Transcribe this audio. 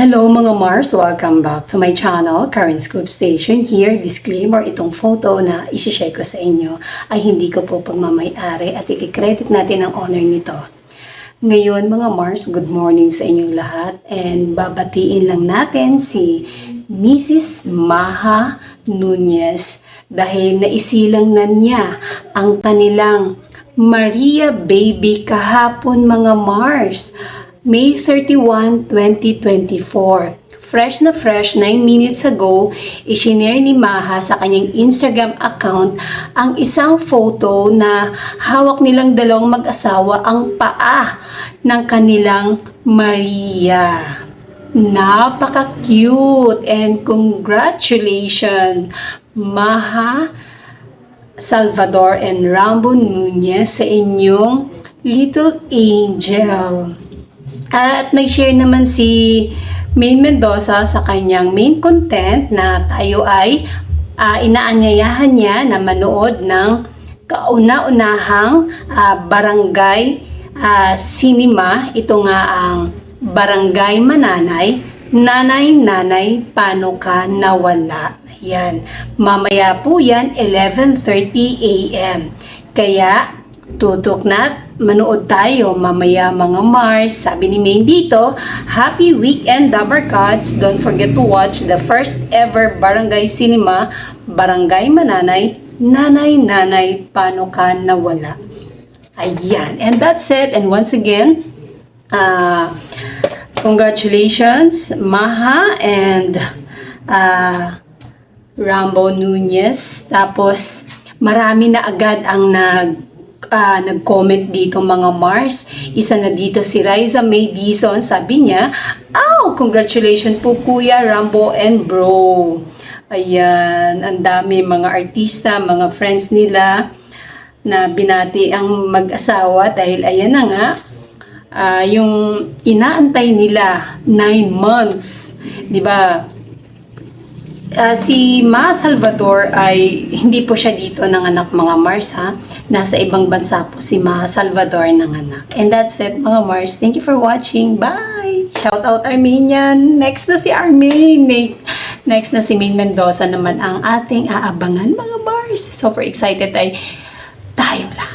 Hello mga Mars! Welcome back to my channel, Karen Scoop Station here. Disclaimer, itong photo na isi-share ko sa inyo ay hindi ko po pagmamay-ari at i-credit natin ang honor nito. Ngayon mga Mars, good morning sa inyong lahat and babatiin lang natin si Mrs. Maha Nunez dahil naisilang na niya ang kanilang Maria baby kahapon mga Mars. May 31, 2024. Fresh na fresh, 9 minutes ago, isinare ni Maha sa kanyang Instagram account ang isang photo na hawak nilang dalawang mag-asawa ang paa ng kanilang Maria. Napaka-cute and congratulations Maha Salvador and Rambo Nunez sa inyong little angel. At nag-share naman si Maine Mendoza sa kanyang main content na tayo ay inaanyayahan niya na manood ng kauna-unahang barangay cinema. Ito nga ang Barangay Mananay, Nanay, Paano Ka Nawala. Ayan. Mamaya po yan, 11:30 a.m. Kaya, tutok na manood tayo mamaya mga Mars. Sabi ni Maine dito, happy weekend Dabarcats. Don't forget to watch the first ever barangay cinema, Barangay Mananay, Nanay, Paano Ka Nawala. Ayan. And that's it. And once again, congratulations Maha and Rambo Nunez. Tapos marami na agad ang nag-comment dito mga Mars. Isa na dito si Riza May Dizon. Sabi niya, congratulations po Kuya Rambo and Bro. Ayan, ang dami mga artista, mga friends nila na binati ang mag-asawa dahil ayan na nga, yung inaantay nila 9 months, di ba? Si Ma Salvador ay hindi po siya dito nanganak mga Mars ha. Nasa ibang bansa po si Ma Salvador nanganak. And that's it mga Mars. Thank you for watching. Bye! Shout out Armenian. Next na si Armene. Next na si Maine Mendoza naman ang ating aabangan mga Mars. Super excited ay tayong lahat.